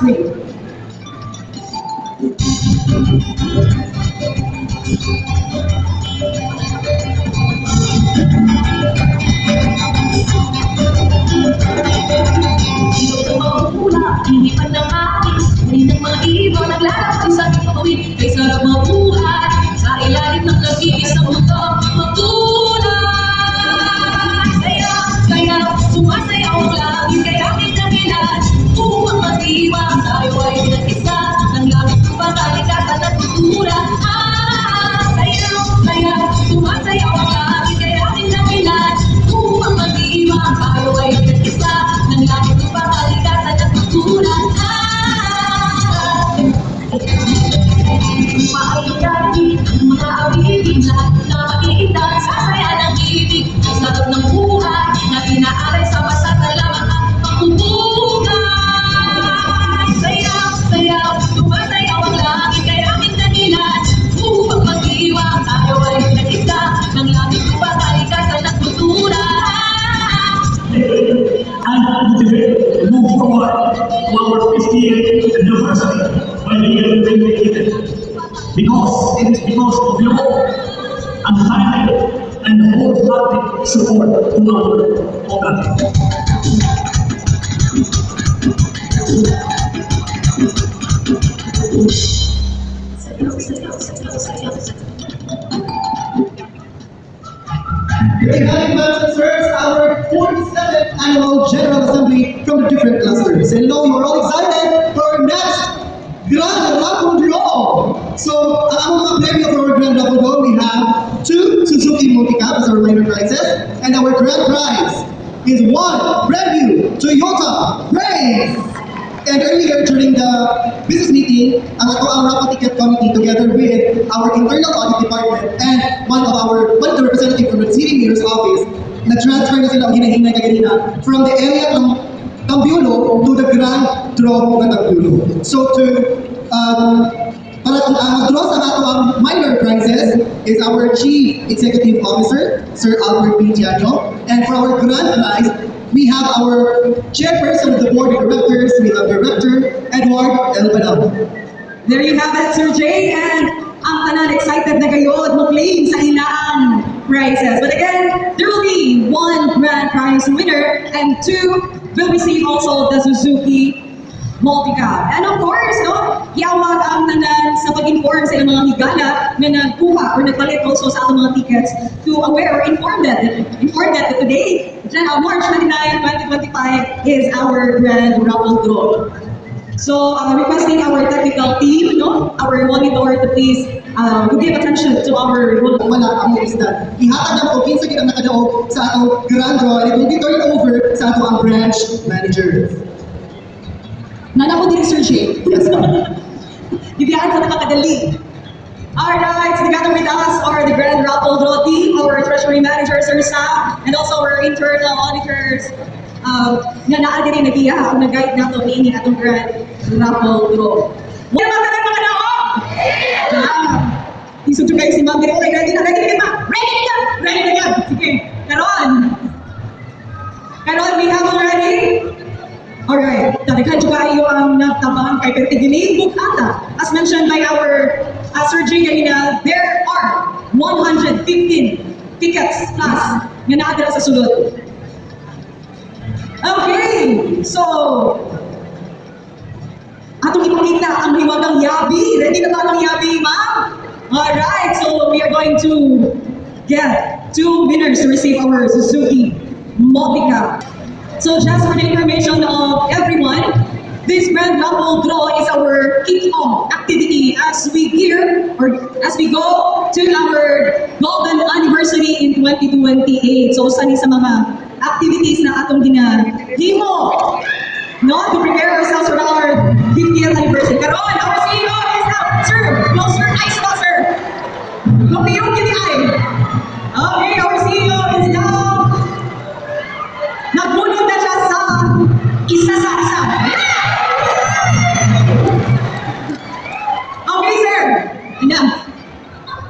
screen. Ikaw ang mapupula, hinipan ng akin. Kaninang mga ibon naglalakad sa aking pawid. Kay sarap mabuhay sa ilalim ng nag-iisang mundo. Makulay sayaw, sayaw, sumasayaw ang langit kay aking dahilan. Upang mag-iwang tayo ay nag-isa ng langit upang kalikasan at kultura. Sayaw, sayaw, sumasayaw ang langit kay aking dahilan. Upang mag-iwang tayo ay nag-isa ng langit upang kalikasan at kultura. Maayari, mga awitin na nakakita sa saya ng ibig. Ang sarap ng buhay na inaalay sa basta na lamang ang pagbubuhay. Sayaw, sayaw, sumasayaw ang langit kay aming dahilan. Upang mag-iwang tayo ay nag-isa ng langit upang kalikasan at kultura. And move forward to our 50th anniversary by the year 2018. Because it is because of your untiring and wholehearted support to our program. Very happy to serve our 47th annual General Assembly from the different clusters. And now you are all excited for our next Grand Raffle Draw. So, ang mga premyo for our Grand Raffle Draw, we have 2 Suzuki Multicab as our minor prizes. And our grand prize is 1 brand new Toyota Race. And earlier during the business meeting, ang raffle ticket committee together with our internal audit department and one of the representative from the city mayor's office, nag-transfer na sila ang hinahinay kaganina from the area ng Tambulo to the grand draw ng Tambulo. So para kung ang mag-draw sa ato ang minor prizes is our Chief Executive Officer, Sir Albert P. Tiano. And for our grand prize, we have our chairperson of the board of directors, we have Director Edward L. Panal. There you have it, Sir Jay, and ang tanan excited na kayo at mag-claim sa ilang prizes. But again, there will be 1 grand prize winner and 2 will receive also the Suzuki Multicab. And of course, no, iawag ang tanan sa pag-inform sa ilang mga higala na nagkuha or nagpalit also sa ating mga tickets to aware or inform that today, March 29, 2025 is our grand raffle draw. So, requesting our technical team, no, our monitor to please give attention to our Wala ang isda. Ihatag na po, kinsa kita nakadaog sa atong grand draw and it will be turned over sa ato ang branch manager. Nana ko din, Sir Jay. Yes, ma'am. Bibiyaan sa nakakadali. Alright, together with us are the Grand Raffle Draw team, our treasury manager, Sir Sam, and also our internal auditors na naagin yung nag-iya o nag-guide na ito niini atong Grand Raffle Draw. Wala ba tayo mga naon? Isudyo kayo si Ma'am. Okay, ready na, ready na, ready na, ready na yan. Sige, Karon, we have already. Alright, tadikan juga iyo ang nagtabang kay Pertigiling Bukata. As mentioned by our Sir Jay kanina, there are 115 tickets plus nga naadala sa sulod. Okay, so atong ipakita ang hiwagang yabi. Ready na ba ang yabi, ma'am? Alright, so we are going to get 2 winners to receive our Suzuki Multicab. So just for the information of everyone, this Grand Raffle Draw is our kick-off activity as we go to our golden anniversary in 2028. So sa mga activities na atong ginahimo, no, to prepare ourselves for our 50th anniversary. Karon, our CEO is now, sir, close your eyes now, sir. Look at your kitty eye. Okay, our CEO is now nagbunod na siya sa isa sa isa. Okay, sir. Enough.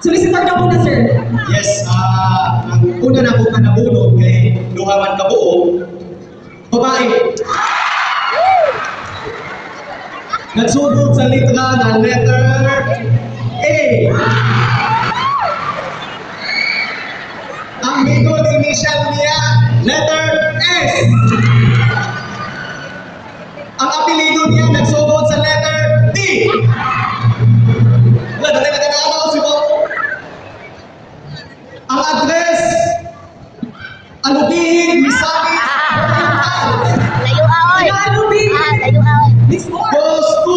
Solicitor daw muna, sir. Yes, ang una na kong kanabunod kay Luhaman Kabuo, babae. nagsugod sa litra ng letter A. Ang middle initial niya, letter S. Ang apelido niya nagsugod sa letter T. Wala, dati nagkakataon si Bob. Ang address, Alubihig, Misaki, Layo ahoy. Alubihig. Layo ahoy. Miss Moore. goes to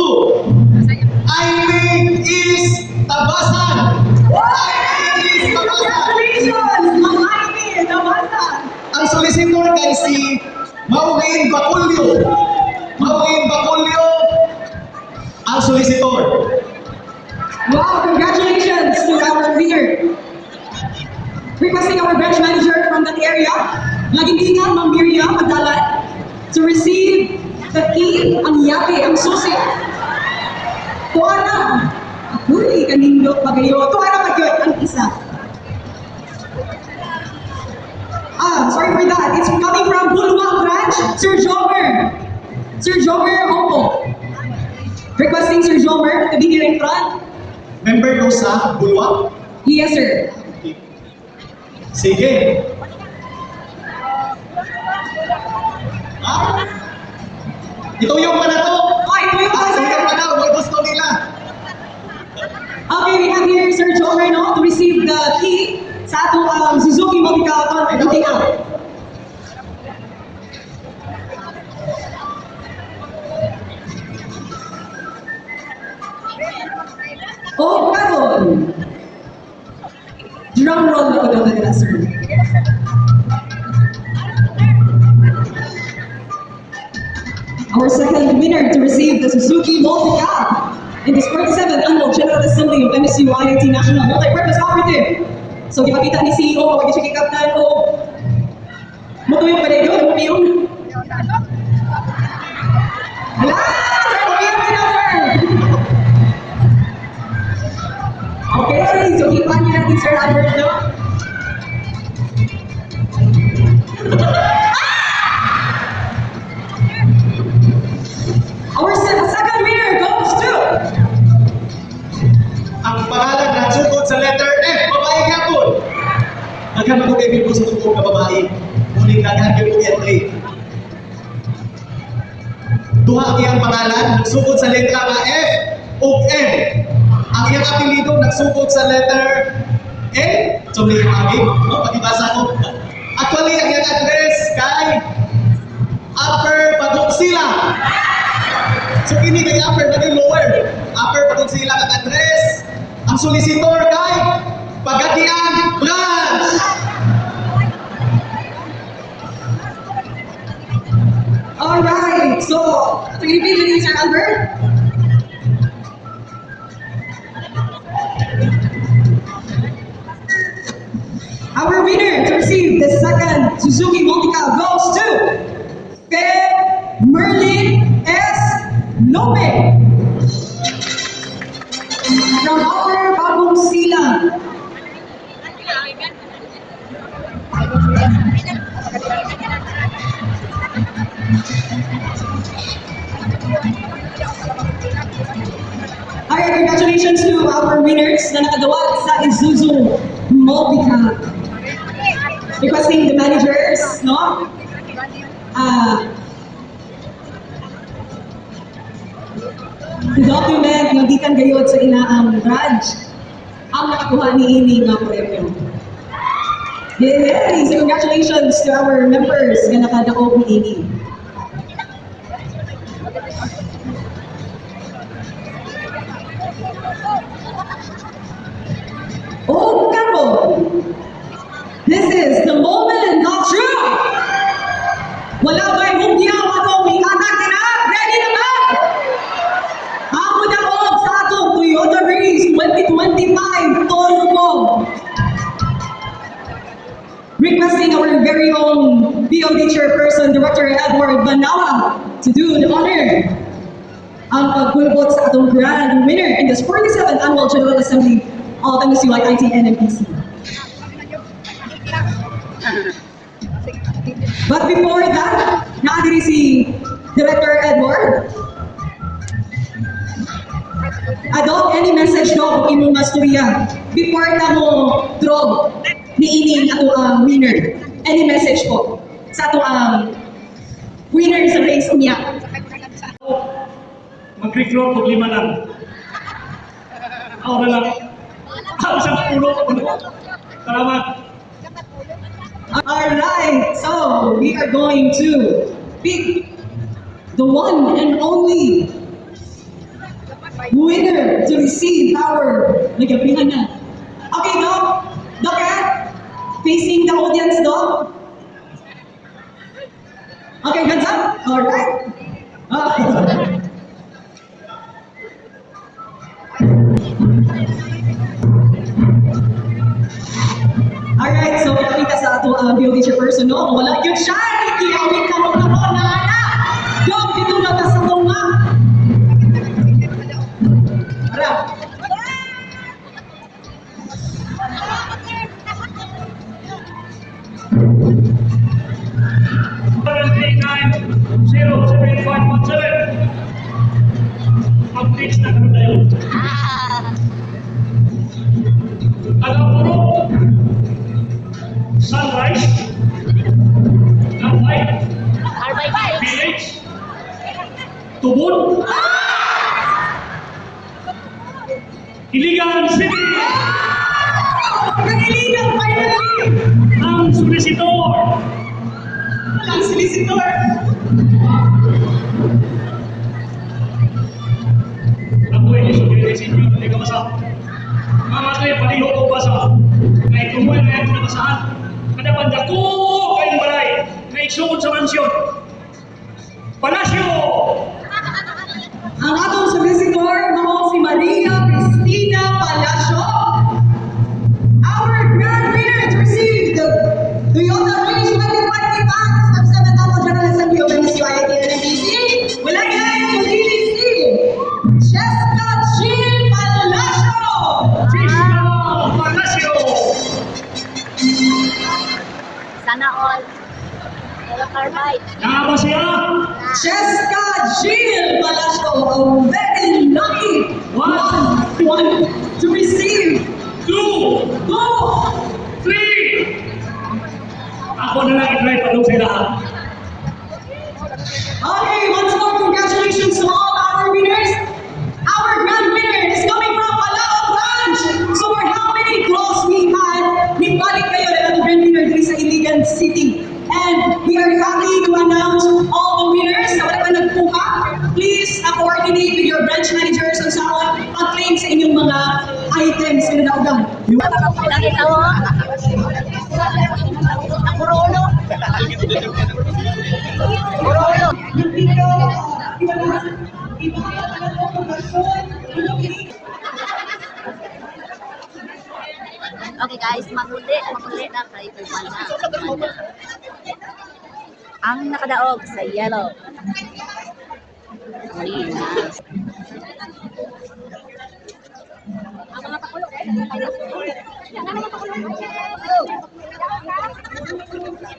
Aimee East Tabasan. Aimee East Tabasan. Congratulations! Ang Ivy, nabasan. Ang solicitor kay si Maureen Baculio. Maureen Baculio, ang solicitor. Wow, congratulations to our winner. Requesting our branch manager from that area, Lagintingan, Ma'am Miriam Madalat, to receive the key, ang yabe, ang susi. Tuana, huli kanindot pagayo. Tuana magyot ang isa. Sorry for that. It's coming from Bulwak branch, Sir Jomer. Sir Jomer Opo. Requesting Sir Jomer to be here in front. Member ko sa Bulwak. Yes, sir. Sige. Ha? Ito yung pa na to. Oh, ito yung Ito sir. yung pa na. Huwag gusto nila. Okay, we have here Sir Jomer no, to receive the key sa atong Suzuki Multicar account. Everything out. Oh, karon. Drum roll na ko daw na sir. Our second winner to receive the Suzuki Multi-Cab in this 47th Annual General Assembly of MSU IIT National Multi-Purpose Cooperative. So, gipakita ni CEO, wag siya kikaptan o mutuyong pa rin yun, mutuyong. Hala! Sir, mutuyong ka na, sir! Okay, so kipan niyo natin, Sir Albert, no? Our second winner goes to Ang pangalan na sugod sa letter F. Babae yapon. Naghan ako kay ko sa tungkol na babae. Muling naghan ko entry. Duha iyang pangalan nagsugod sa letra nga F o M. Ang iyang apelido nagsugod sa letter N. So, may agi. No, pagibasa ko. Actually, ang iyang address kay Upper Pagogsila. So, kini kay Upper, kini lower. Upper Pagogsila ang address. Ang solicitor kay Pagadian Branch. Alright, so, ito yung video ni Sir Albert. Our winner to receive the second Suzuki Multi-Cab goes to Fair Merlin S. Lope from our Bagong Silang. Alright, congratulations to our winners na nakadawat sa Isuzu Multi-Cab. Requesting the managers, no? To document yung gikan gayod sa inaang branch ang nakakuha ni ini nga premyo. Yes, so congratulations to our members nga nakadaog ni ini. Oh, karon! This is the moment of truth! Wala ba'y hugyaw atong ihatag na? Ready na ba? Ako na sa atong Toyota Race 2025 Turbo. Requesting our very own BOD Chairperson, Director Edward Banawa, to do the honor ang pagbulbot sa atong grand winner in this 47th Annual General Assembly of MSU IIT NMPC. But before that, naadiri si Director Edward. Adok, any message daw kung imong masturya before na mo draw ni ining ato ang winner. Any message po sa ato ang winner sa race niya. Mag-recruit kung 5 lang. Ako na lang. Ako sa pulo. Salamat. Alright, so we are going to pick the one and only winner to receive our nagabihan na. Okay, Doc? Doc, facing the audience, Doc? Okay, hands up. Alright. Alright, so kita sa ato ang beauty person, no? Kung wala yun siya, ikiyawin ka mo na mo na ana. Dog, dito na ta sa tunga. Tara. Mag-teach na kami tayo. Alam mo ro? Sunrise? Lamay? Village? Tubod? Iligan City! Nagiligan finally! Ang solicitor! Ang solicitor! Ako ay isugin sa inyo, hindi ka basa. Mga kayo, paliho ko basa. Kahit kumuha na yan nabasahan. Kada banda ko kayong balay na iksungod sa mansyon. Palasyo! Ang atong solicitor, mao si Maria Cristina Palacio. Our grand winner to receive the Toyota Wish 2025 from 7th General Assembly of MCYIT NMDC. Wala yan, DDC. Jessica Jean Palacio. Jessica Palasyo! Sana all. Hello, Carbide. Nakaba siya? Jessica Jean Palacio, a very lucky one to receive. 2, Go! 3! Ako na lang i-drive pa doon sa lahat. Okay, once more, congratulations to all our winners. Our grand winner is coming from Palawan branch. So for how many draws we had, we balik kayo na ang grand winner dito sa Iligan City. And we are happy to announce all the winners na wala pa nagkuha. Please coordinate with your branch managers on saan pag-claim sa inyong mga items na naugan. Nakita mo? Ang puro-ulo. Puro-ulo. Okay guys, maghuli na kay Tuman na. Ang nakadaog sa yellow. Marina. Ang mga pakulo eh. Ang mga pakulo.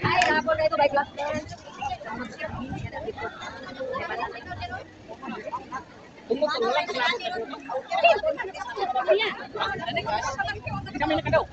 Ay, ako na ito by Black Dance. Kami nakadaog.